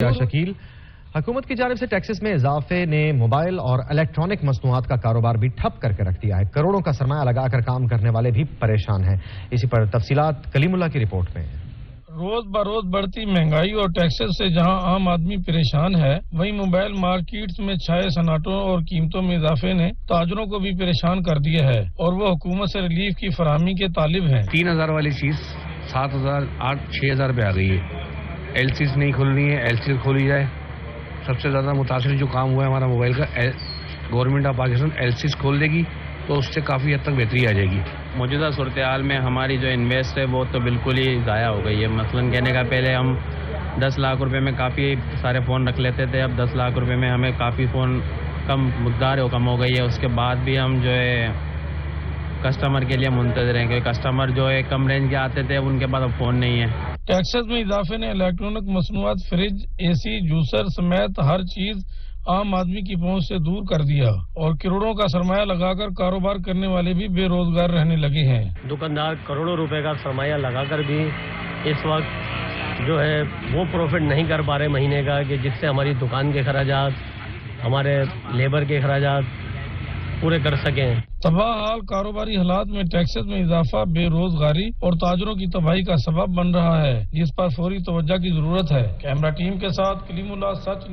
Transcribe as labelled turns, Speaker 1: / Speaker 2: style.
Speaker 1: شکیل حکومت کی جانب سے ٹیکسز میں اضافے نے موبائل اور الیکٹرانک مصنوعات کا کاروبار بھی ٹھپ کر کے رکھ دیا ہے۔ کروڑوں کا سرمایہ لگا کر کام کرنے والے بھی پریشان ہیں۔ اسی پر تفصیلات کلیم اللہ کی رپورٹ میں۔
Speaker 2: روز بروز بڑھتی مہنگائی اور ٹیکسز سے جہاں عام آدمی پریشان ہے، وہیں موبائل مارکیٹس میں چھائے سناٹوں اور قیمتوں میں اضافے نے تاجروں کو بھی پریشان کر دیا ہے اور وہ حکومت سے ریلیف کی فراہمی کے طالب ہیں۔
Speaker 3: 3000 والی چیز 7000 6000 پہ آ گئی ہے۔ ایل سیز نہیں کھل رہی ہے، ایل سیز کھولی جائے۔ سب سے زیادہ متاثر جو کام ہوا ہے ہمارا موبائل کا، government of Pakistan LCs کھول دے گی تو اس سے کافی حد تک بہتری آ جائے گی۔
Speaker 4: موجودہ صورتحال میں ہماری جو انویسٹ ہے وہ تو بالکل ہی ضائع ہو گئی ہے۔ مثلاً کہنے کا پہلے ہم 10 لاکھ روپے میں کافی سارے فون رکھ لیتے تھے، اب 10 لاکھ روپے میں ہمیں کافی فون کم مقدار کم ہو گئی ہے۔ اس کے بعد بھی ہم جو ہے کسٹمر کے لیے منتظر ہیں، کیونکہ کسٹمر جو ہے کم رینج کے آتے تھے ان کے پاس اب فون نہیں ہے۔
Speaker 2: ٹیکسز میں اضافے نے الیکٹرانک مصنوعات، فریج، اے سی، جوسر سمیت ہر چیز عام آدمی کی پہنچ سے دور کر دیا اور کروڑوں کا سرمایہ لگا کر کاروبار کرنے والے بھی بے روزگار رہنے لگے ہیں۔
Speaker 5: دکاندار کروڑوں روپے کا سرمایہ لگا کر بھی اس وقت جو ہے وہ پروفٹ نہیں کر پا رہے مہینے کا، کہ جس سے ہماری دکان کے اخراجات، ہمارے لیبر کے اخراجات پورے کر سکیں۔
Speaker 2: تباہ حال کاروباری حالات میں ٹیکسز میں اضافہ بے روزگاری اور تاجروں کی تباہی کا سبب بن رہا ہے، جس پر فوری توجہ کی ضرورت ہے۔ کیمرہ ٹیم کے ساتھ کلیم اللہ، سچ